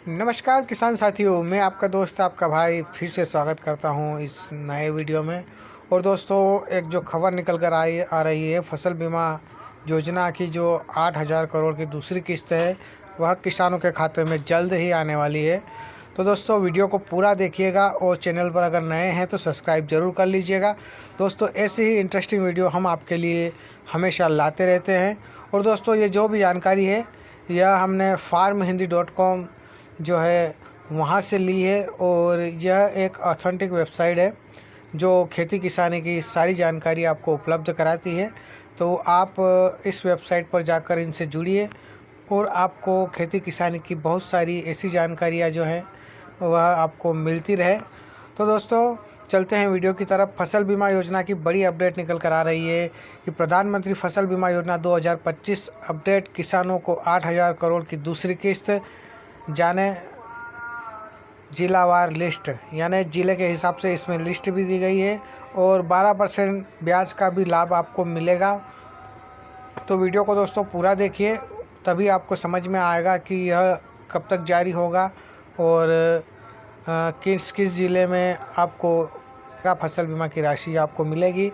नमस्कार किसान साथियों, मैं आपका दोस्त आपका भाई फिर से स्वागत करता हूं इस नए वीडियो में। और दोस्तों, एक जो खबर निकल कर आ रही है, फसल बीमा योजना की जो 8,000 करोड़ की दूसरी किस्त है वह किसानों के खाते में जल्द ही आने वाली है। तो दोस्तों, वीडियो को पूरा देखिएगा और चैनल पर अगर नए हैं तो सब्सक्राइब ज़रूर कर लीजिएगा। दोस्तों, ऐसी ही इंटरेस्टिंग वीडियो हम आपके लिए हमेशा लाते रहते हैं। और दोस्तों, ये जो भी जानकारी है यह हमने farmhindi.com जो है वहाँ से ली है, और यह एक ऑथेंटिक वेबसाइट है जो खेती किसानी की सारी जानकारी आपको उपलब्ध कराती है। तो आप इस वेबसाइट पर जाकर इनसे जुड़िए और आपको खेती किसानी की बहुत सारी ऐसी जानकारियाँ जो हैं वह आपको मिलती रहे। तो दोस्तों, चलते हैं वीडियो की तरफ। फसल बीमा योजना की बड़ी अपडेट निकल कर आ रही है कि प्रधानमंत्री फसल बीमा योजना 2025 अपडेट, किसानों को 8,000 करोड़ की दूसरी किस्त, जाने जिलावार लिस्ट, यानी ज़िले के हिसाब से इसमें लिस्ट भी दी गई है और 12% ब्याज का भी लाभ आपको मिलेगा। तो वीडियो को दोस्तों पूरा देखिए, तभी आपको समझ में आएगा कि यह कब तक जारी होगा और किस किस ज़िले में आपको क्या फसल बीमा की राशि आपको मिलेगी।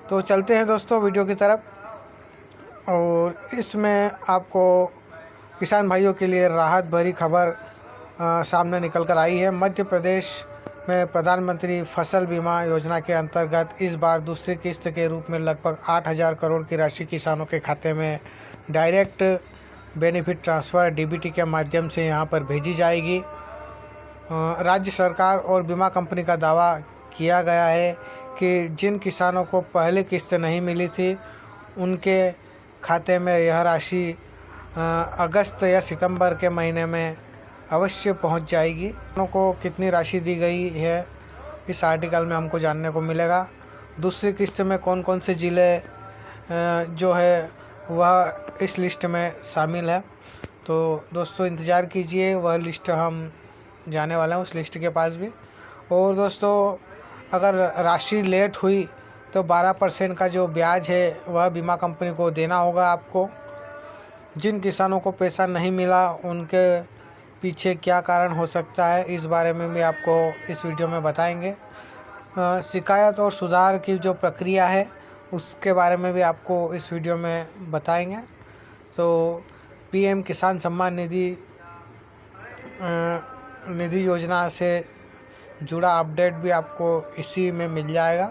तो चलते हैं दोस्तों वीडियो की तरफ। और इसमें आपको किसान भाइयों के लिए राहत भरी खबर सामने निकल कर आई है। मध्य प्रदेश में प्रधानमंत्री फसल बीमा योजना के अंतर्गत इस बार दूसरी किस्त के रूप में लगभग 8,000 करोड़ की राशि किसानों के खाते में डायरेक्ट बेनिफिट ट्रांसफ़र डीबीटी के माध्यम से यहां पर भेजी जाएगी। राज्य सरकार और बीमा कंपनी का दावा किया गया है कि जिन किसानों को पहले किस्त नहीं मिली थी उनके खाते में यह राशि अगस्त या सितंबर के महीने में अवश्य पहुंच जाएगी। किसानों को कितनी राशि दी गई है इस आर्टिकल में हमको जानने को मिलेगा। दूसरी किस्त में कौन कौन से ज़िले जो है वह इस लिस्ट में शामिल है। तो दोस्तों इंतज़ार कीजिए, वह लिस्ट हम जाने वाला हैं उस लिस्ट के पास भी। और दोस्तों, अगर राशि लेट हुई तो 12% का जो ब्याज है वह बीमा कंपनी को देना होगा आपको। जिन किसानों को पैसा नहीं मिला उनके पीछे क्या कारण हो सकता है, इस बारे में भी आपको इस वीडियो में बताएंगे। शिकायत और सुधार की जो प्रक्रिया है उसके बारे में भी आपको इस वीडियो में बताएंगे। तो पीएम किसान सम्मान निधि योजना से जुड़ा अपडेट भी आपको इसी में मिल जाएगा।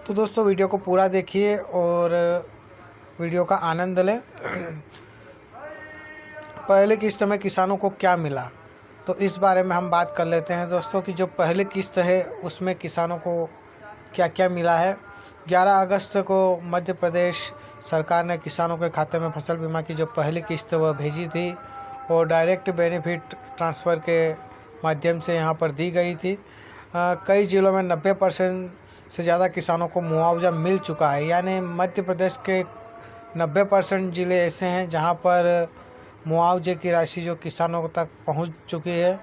तो दोस्तों, वीडियो को पूरा देखिए और वीडियो का आनंद लें। पहले किस्त में किसानों को क्या मिला, तो इस बारे में हम बात कर लेते हैं दोस्तों कि जो पहले किस्त है उसमें किसानों को क्या क्या मिला है। 11 अगस्त को मध्य प्रदेश सरकार ने किसानों के खाते में फसल बीमा की जो पहली किस्त वह भेजी थी और डायरेक्ट बेनिफिट ट्रांसफ़र के माध्यम से यहाँ पर दी गई थी। कई ज़िलों में 90% से ज़्यादा किसानों को मुआवजा मिल चुका है, यानी मध्य प्रदेश के 90% ज़िले ऐसे हैं जहाँ पर मुआवजे की राशि जो किसानों तक पहुंच चुकी है।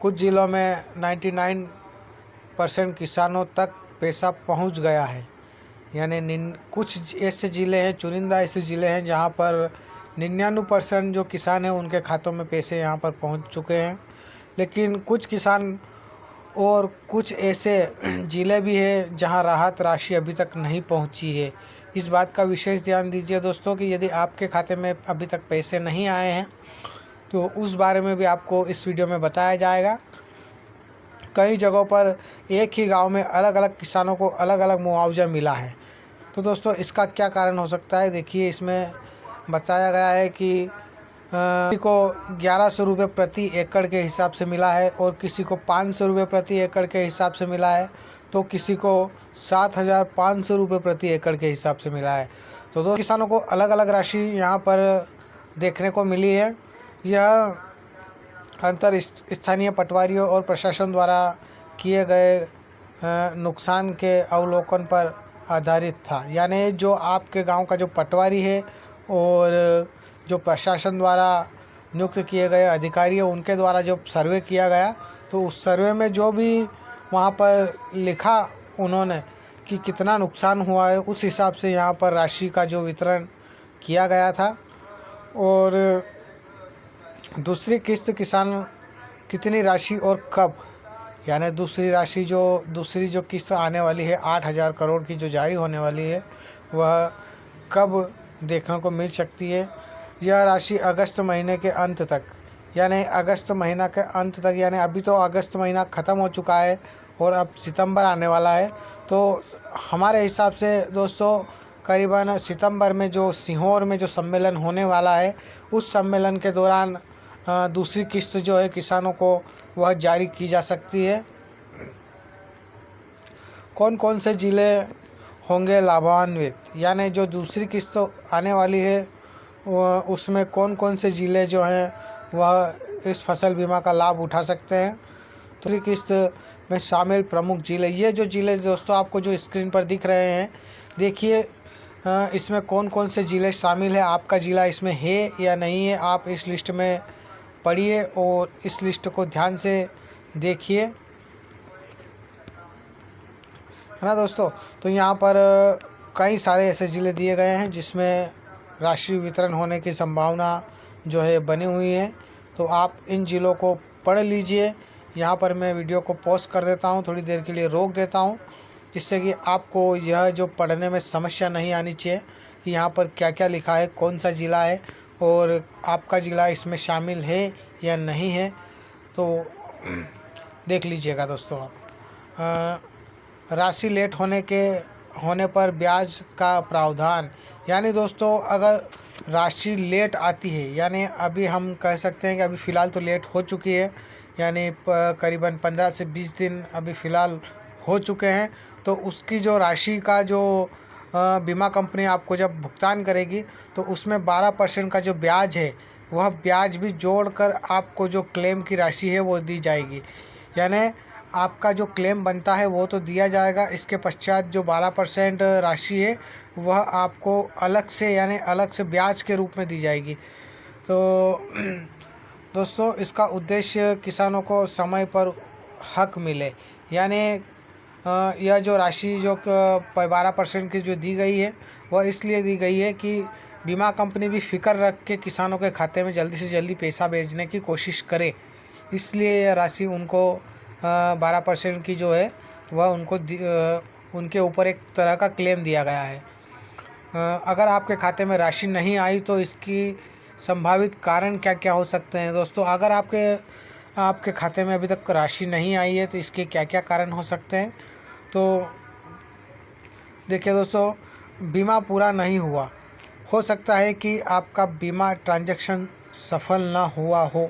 कुछ ज़िलों में 99% किसानों तक पैसा पहुंच गया है, यानी कुछ ऐसे ज़िले हैं, चुनिंदा ऐसे ज़िले हैं जहां पर 99% जो किसान हैं उनके खातों में पैसे यहां पर पहुंच चुके हैं। लेकिन कुछ किसान और कुछ ऐसे ज़िले भी हैं जहां राहत राशि अभी तक नहीं पहुंची है। इस बात का विशेष ध्यान दीजिए दोस्तों कि यदि आपके खाते में अभी तक पैसे नहीं आए हैं तो उस बारे में भी आपको इस वीडियो में बताया जाएगा। कई जगहों पर एक ही गांव में अलग अलग किसानों को अलग अलग मुआवजा मिला है। तो दोस्तों, इसका क्या कारण हो सकता है, देखिए इसमें बताया गया है कि किसी को 1100 रुपये प्रति एकड़ के हिसाब से मिला है और किसी को 500 रुपये प्रति एकड़ के हिसाब से मिला है, तो किसी को 7,500 रुपये प्रति एकड़ के हिसाब से मिला है। तो दो किसानों को अलग अलग राशि यहाँ पर देखने को मिली है। यह अंतर स्थानीय पटवारियों और प्रशासन द्वारा किए गए नुकसान के अवलोकन पर आधारित था, यानी जो आपके गांव का जो पटवारी है और जो प्रशासन द्वारा नियुक्त किए गए अधिकारी हैं उनके द्वारा जो सर्वे किया गया, तो उस सर्वे में जो भी वहाँ पर लिखा उन्होंने कि कितना नुकसान हुआ है, उस हिसाब से यहाँ पर राशि का जो वितरण किया गया था। और दूसरी किस्त किसान कितनी राशि और कब, यानी दूसरी जो किस्त आने वाली है 8,000 करोड़ की जो जारी होने वाली है वह कब देखने को मिल सकती है। यह राशि अगस्त महीने के अंत तक, यानी अगस्त महीना के अंत तक, यानी अभी तो अगस्त महीना ख़त्म हो चुका है और अब सितंबर आने वाला है। तो हमारे हिसाब से दोस्तों करीबन सितंबर में जो सीहोर में जो सम्मेलन होने वाला है उस सम्मेलन के दौरान दूसरी किस्त जो है किसानों को वह जारी की जा सकती है। कौन कौन से ज़िले होंगे लाभान्वित, यानी जो दूसरी किस्त आने वाली है उसमें कौन कौन से ज़िले जो हैं वह इस फसल बीमा का लाभ उठा सकते हैं। दूसरी किस्त में शामिल प्रमुख ज़िले, ये जो ज़िले दोस्तों आपको जो स्क्रीन पर दिख रहे हैं, देखिए इसमें कौन कौन से ज़िले शामिल है, आपका ज़िला इसमें है या नहीं है, आप इस लिस्ट में पढ़िए और इस लिस्ट को ध्यान से देखिए, है ना दोस्तों। तो यहाँ पर कई सारे ऐसे ज़िले दिए गए हैं जिसमें राशि वितरण होने की संभावना जो है बनी हुई है। तो आप इन ज़िलों को पढ़ लीजिए। यहाँ पर मैं वीडियो को पॉज कर देता हूँ, थोड़ी देर के लिए रोक देता हूँ, जिससे कि आपको यह जो पढ़ने में समस्या नहीं आनी चाहिए कि यहाँ पर क्या क्या लिखा है, कौन सा ज़िला है और आपका ज़िला इसमें शामिल है या नहीं है। तो देख लीजिएगा दोस्तों आप। राशि लेट होने पर ब्याज का प्रावधान, यानी दोस्तों अगर राशि लेट आती है, यानी अभी हम कह सकते हैं कि अभी फ़िलहाल तो लेट हो चुकी है, यानी करीबन 15 से 20 दिन अभी फ़िलहाल हो चुके हैं। तो उसकी जो राशि का जो बीमा कंपनी आपको जब भुगतान करेगी तो उसमें 12% का जो ब्याज है वह ब्याज भी जोड़कर आपको जो क्लेम की राशि है वो दी जाएगी। यानी आपका जो क्लेम बनता है वो तो दिया जाएगा, इसके पश्चात जो 12% राशि है वह आपको अलग से, यानी अलग से ब्याज के रूप में दी जाएगी। तो दोस्तों इसका उद्देश्य किसानों को समय पर हक मिले, यानी यह जो राशि जो 12% की जो दी गई है वह इसलिए दी गई है कि बीमा कंपनी भी फ़िक्र रख के किसानों के खाते में जल्दी से जल्दी पैसा भेजने की कोशिश करे, इसलिए यह राशि उनको 12% की जो है वह उनको उनके ऊपर एक तरह का क्लेम दिया गया है। अगर आपके खाते में राशि नहीं आई तो इसकी संभावित कारण क्या क्या हो सकते हैं दोस्तों। अगर आपके खाते में अभी तक राशि नहीं आई है तो इसके क्या क्या कारण हो सकते हैं। तो देखिए दोस्तों, बीमा पूरा नहीं हुआ, हो सकता है कि आपका बीमा ट्रांजैक्शन सफल ना हुआ हो,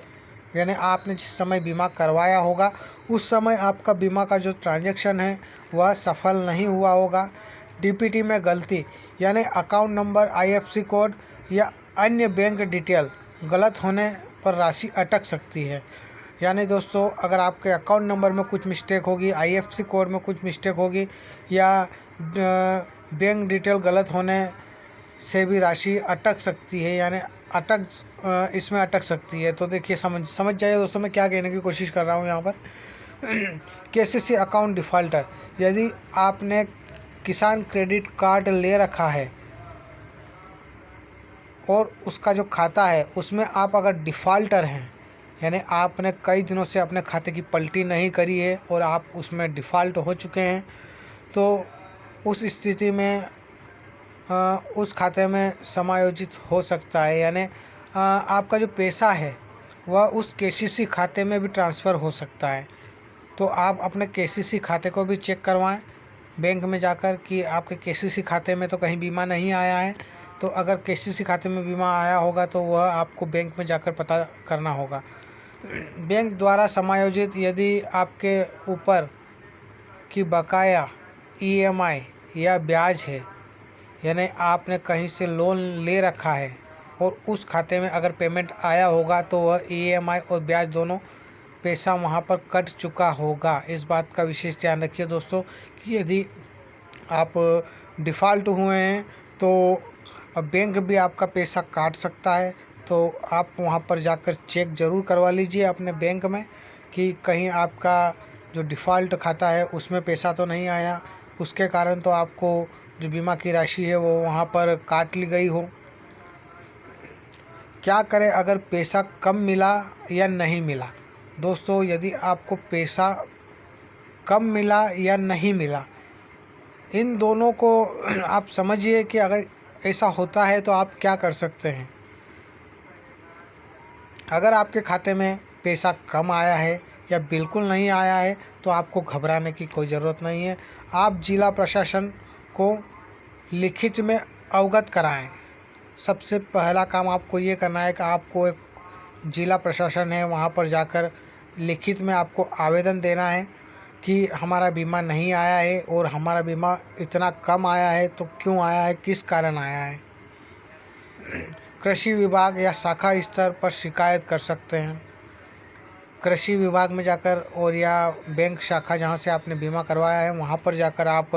यानी आपने जिस समय बीमा करवाया होगा उस समय आपका बीमा का जो ट्रांजैक्शन है वह सफल नहीं हुआ होगा। डीपीटी में गलती, यानी अकाउंट नंबर, आईएफएससी कोड या अन्य बैंक डिटेल गलत होने पर राशि अटक सकती है। यानी दोस्तों अगर आपके अकाउंट नंबर में कुछ मिस्टेक होगी, आईएफएससी कोड में कुछ मिस्टेक होगी या बैंक डिटेल गलत होने से भी राशि अटक सकती है, यानी इसमें अटक सकती है। तो देखिए समझ जाइए दोस्तों मैं क्या कहने की कोशिश कर रहा हूँ यहाँ पर। केसीसी अकाउंट डिफ़ॉल्टर, यदि आपने किसान क्रेडिट कार्ड ले रखा है और उसका जो खाता है उसमें आप अगर डिफ़ॉल्टर हैं, यानी आपने कई दिनों से अपने खाते की पलटी नहीं करी है और आप उसमें डिफ़ॉल्ट हो चुके हैं, तो उस स्थिति में उस खाते में समायोजित हो सकता है, यानी आपका जो पैसा है वह उस केसीसी खाते में भी ट्रांसफ़र हो सकता है। तो आप अपने केसीसी खाते को भी चेक करवाएं बैंक में जाकर कि आपके केसीसी खाते में तो कहीं बीमा नहीं आया है। तो अगर केसीसी खाते में बीमा आया होगा तो वह आपको बैंक में जाकर पता करना होगा। बैंक द्वारा समायोजित, यदि आपके ऊपर की बकाया ईएमआई या ब्याज है, यानी आपने कहीं से लोन ले रखा है और उस खाते में अगर पेमेंट आया होगा तो वह ईएमआई और ब्याज दोनों पैसा वहाँ पर कट चुका होगा। इस बात का विशेष ध्यान रखिए दोस्तों कि यदि आप डिफ़ॉल्ट हुए हैं तो बैंक भी आपका पैसा काट सकता है। तो आप वहाँ पर जाकर चेक ज़रूर करवा लीजिए अपने बैंक में कि कहीं आपका जो डिफ़ॉल्ट खाता है उसमें पैसा तो नहीं आया, उसके कारण तो आपको जो बीमा की राशि है वो वहाँ पर काट ली गई हो। क्या करें अगर पैसा कम मिला या नहीं मिला। दोस्तों, यदि आपको पैसा कम मिला या नहीं मिला, इन दोनों को आप समझिए कि अगर ऐसा होता है तो आप क्या कर सकते हैं। अगर आपके खाते में पैसा कम आया है या बिल्कुल नहीं आया है तो आपको घबराने की कोई ज़रूरत नहीं है। आप जिला प्रशासन को लिखित में अवगत कराएं। सबसे पहला काम आपको ये करना है कि आपको एक जिला प्रशासन है वहाँ पर जाकर लिखित में आपको आवेदन देना है कि हमारा बीमा नहीं आया है और हमारा बीमा इतना कम आया है, तो क्यों आया है, किस कारण आया है। कृषि विभाग या शाखा स्तर पर शिकायत कर सकते हैं। कृषि विभाग में जाकर और या बैंक शाखा जहां से आपने बीमा करवाया है वहां पर जाकर आप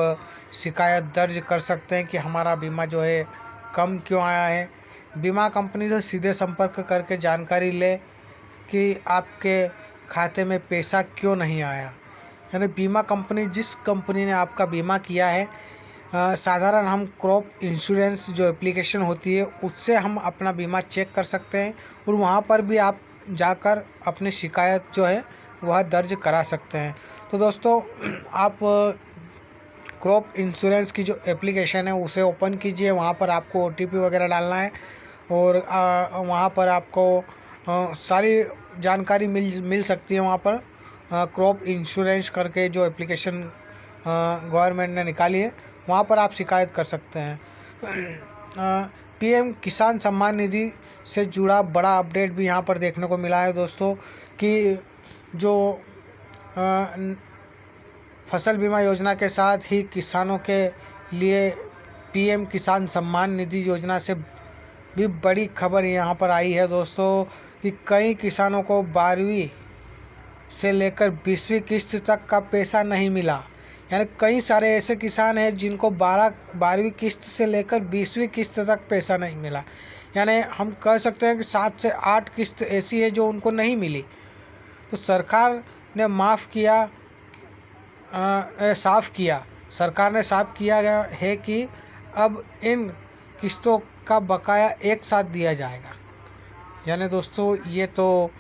शिकायत दर्ज कर सकते हैं कि हमारा बीमा जो है कम क्यों आया है। बीमा कंपनी से सीधे संपर्क करके जानकारी लें कि आपके खाते में पैसा क्यों नहीं आया। यानी बीमा कंपनी, जिस कंपनी ने आपका बीमा किया है, साधारण हम क्रॉप इंश्योरेंस जो एप्लीकेशन होती है उससे हम अपना बीमा चेक कर सकते हैं और वहाँ पर भी आप जाकर अपनी शिकायत जो है वह दर्ज करा सकते हैं। तो दोस्तों, आप क्रॉप इंश्योरेंस की जो एप्लीकेशन है उसे ओपन कीजिए। वहाँ पर आपको OTP वगैरह डालना है और वहाँ पर आपको सारी जानकारी मिल सकती है। वहाँ पर क्रॉप इंश्योरेंस करके जो एप्लीकेशन गवर्नमेंट ने निकाली है वहाँ पर आप शिकायत कर सकते हैं। PM किसान सम्मान निधि से जुड़ा बड़ा अपडेट भी यहाँ पर देखने को मिला है दोस्तों, कि जो फसल बीमा योजना के साथ ही किसानों के लिए PM किसान सम्मान निधि योजना से भी बड़ी खबर यहाँ पर आई है दोस्तों, कि कई किसानों को 12वीं से लेकर 20वीं किस्त तक का पैसा नहीं मिला। यानी कई सारे ऐसे किसान हैं जिनको 12वीं किस्त से लेकर 20वीं किस्त तक पैसा नहीं मिला। यानी हम कह सकते हैं कि 7 से 8 किस्त ऐसी है जो उनको नहीं मिली। तो सरकार ने सरकार ने साफ किया गया है कि अब इन किस्तों का बकाया एक साथ दिया जाएगा। यानी दोस्तों, ये तो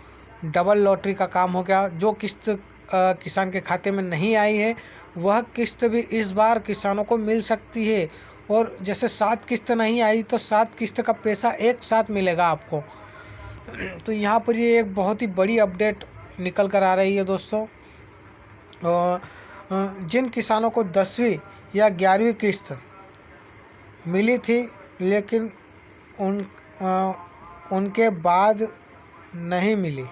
डबल लॉटरी का काम हो गया। जो किस्त किसान के खाते में नहीं आई है वह किस्त भी इस बार किसानों को मिल सकती है। और जैसे 7 किस्त नहीं आई तो 7 किस्त का पैसा एक साथ मिलेगा आपको। तो यहाँ पर ये एक बहुत ही बड़ी अपडेट निकल कर आ रही है दोस्तों। जिन किसानों को 10वीं या 11वीं किस्त मिली थी लेकिन उनके बाद नहीं मिली,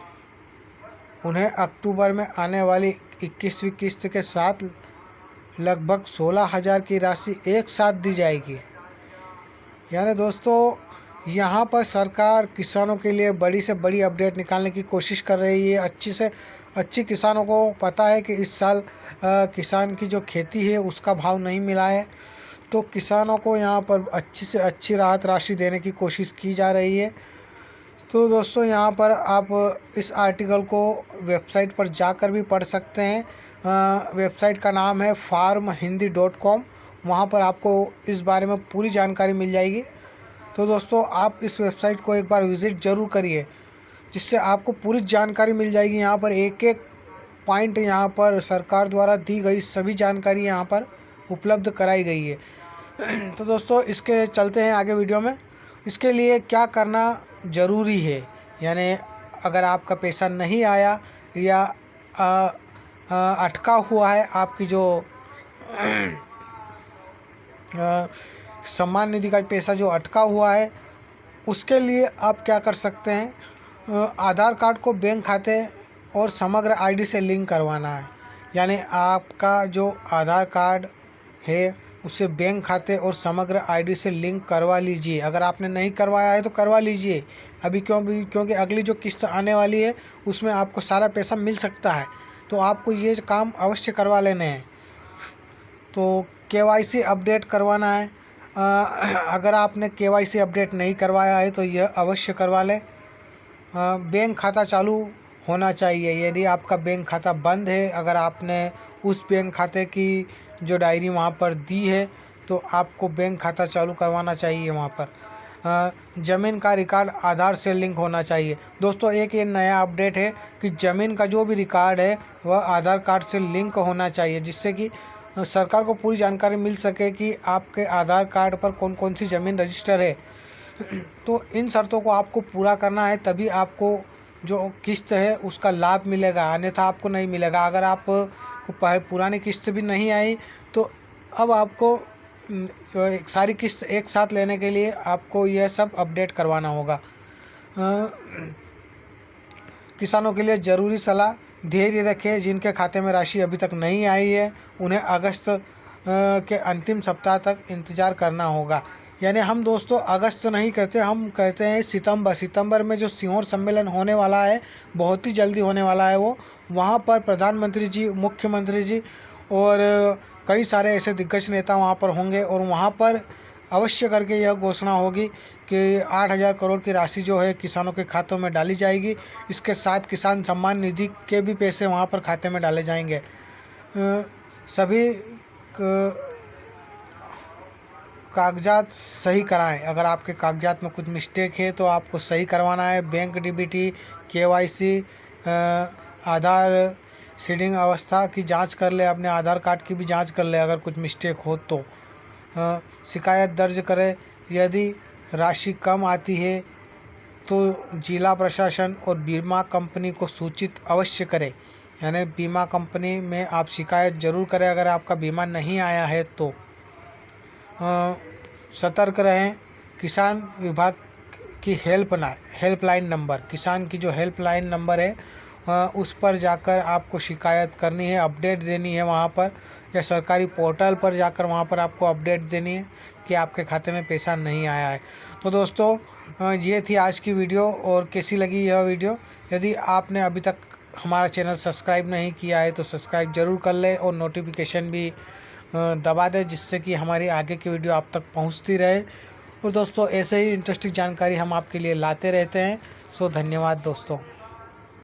उन्हें अक्टूबर में आने वाली 21वीं किस्त के साथ लगभग 16,000 की राशि एक साथ दी जाएगी। यानी दोस्तों, यहाँ पर सरकार किसानों के लिए बड़ी से बड़ी अपडेट निकालने की कोशिश कर रही है। अच्छी से अच्छी किसानों को पता है कि इस साल किसान की जो खेती है उसका भाव नहीं मिला है, तो किसानों को यहाँ पर अच्छी से अच्छी राहत राशि देने की कोशिश की जा रही है। तो दोस्तों, यहाँ पर आप इस आर्टिकल को वेबसाइट पर जाकर भी पढ़ सकते हैं। वेबसाइट का नाम है farmhindi.com। वहाँ पर आपको इस बारे में पूरी जानकारी मिल जाएगी। तो दोस्तों, आप इस वेबसाइट को एक बार विज़िट ज़रूर करिए, जिससे आपको पूरी जानकारी मिल जाएगी। यहाँ पर एक एक पॉइंट यहाँ पर सरकार द्वारा दी गई सभी जानकारी यहाँ पर उपलब्ध कराई गई है। तो दोस्तों, इसके चलते हैं आगे वीडियो में। इसके लिए क्या करना ज़रूरी है, यानी अगर आपका पैसा नहीं आया या अटका हुआ है, आपकी जो सम्मान निधि का पैसा जो अटका हुआ है, उसके लिए आप क्या कर सकते हैं। आधार कार्ड को बैंक खाते और समग्र ID से लिंक करवाना है। यानी आपका जो आधार कार्ड है उसे बैंक खाते और समग्र ID से लिंक करवा लीजिए। अगर आपने नहीं करवाया है तो करवा लीजिए अभी, क्योंकि अगली जो किस्त आने वाली है उसमें आपको सारा पैसा मिल सकता है। तो आपको ये काम अवश्य करवा लेने हैं। तो KYC अपडेट करवाना है। अगर आपने KYC अपडेट नहीं करवाया है तो यह अवश्य करवा लें। बैंक खाता चालू होना चाहिए। यदि आपका बैंक खाता बंद है, अगर आपने उस बैंक खाते की जो डायरी वहाँ पर दी है तो आपको बैंक खाता चालू करवाना चाहिए वहाँ पर। ज़मीन का रिकॉर्ड आधार से लिंक होना चाहिए। दोस्तों एक ये नया अपडेट है कि ज़मीन का जो भी रिकॉर्ड है वह आधार कार्ड से लिंक होना चाहिए, जिससे कि सरकार को पूरी जानकारी मिल सके कि आपके आधार कार्ड पर कौन कौन सी ज़मीन रजिस्टर है। तो इन शर्तों को आपको पूरा करना है, तभी आपको जो किस्त है उसका लाभ मिलेगा, अन्यथा आपको नहीं मिलेगा। अगर आप पुरानी किस्त भी नहीं आई तो अब आपको सारी किस्त एक साथ लेने के लिए आपको यह सब अपडेट करवाना होगा। किसानों के लिए ज़रूरी सलाह, धैर्य रखें। जिनके खाते में राशि अभी तक नहीं आई है उन्हें अगस्त के अंतिम सप्ताह तक इंतज़ार करना होगा। यानी हम दोस्तों अगस्त नहीं कहते, हम कहते हैं सितंबर में जो सीहोर सम्मेलन होने वाला है, बहुत ही जल्दी होने वाला है। वो वहाँ पर प्रधानमंत्री जी, मुख्यमंत्री जी और कई सारे ऐसे दिग्गज नेता वहाँ पर होंगे और वहाँ पर अवश्य करके यह घोषणा होगी कि 8,000 करोड़ की राशि जो है किसानों के खातों में डाली जाएगी। इसके साथ किसान सम्मान निधि के भी पैसे वहाँ पर खाते में डाले जाएंगे। सभी कागजात सही कराएं। अगर आपके कागजात में कुछ मिस्टेक है तो आपको सही करवाना है। बैंक डीबीटी, केवाईसी, आधार सीडिंग अवस्था की जांच कर ले, अपने आधार कार्ड की भी जांच कर ले अगर कुछ मिस्टेक हो तो। शिकायत दर्ज करें। यदि राशि कम आती है तो जिला प्रशासन और बीमा कंपनी को सूचित अवश्य करें। यानी बीमा कंपनी में आप शिकायत ज़रूर करें अगर आपका बीमा नहीं आया है तो। सतर्क रहें। किसान विभाग की हेल्पलाइन नंबर, किसान की जो हेल्पलाइन नंबर है उस पर जाकर आपको शिकायत करनी है, अपडेट देनी है वहाँ पर, या सरकारी पोर्टल पर जाकर वहाँ पर आपको अपडेट देनी है कि आपके खाते में पैसा नहीं आया है। तो दोस्तों ये थी आज की वीडियो, और कैसी लगी यह वीडियो। यदि आपने अभी तक हमारा चैनल सब्सक्राइब नहीं किया है तो सब्सक्राइब ज़रूर कर लें और नोटिफिकेशन भी दबा दें, जिससे कि हमारी आगे की वीडियो आप तक पहुंचती रहे। और दोस्तों ऐसे ही इंटरेस्टिंग जानकारी हम आपके लिए लाते रहते हैं। सो धन्यवाद दोस्तों।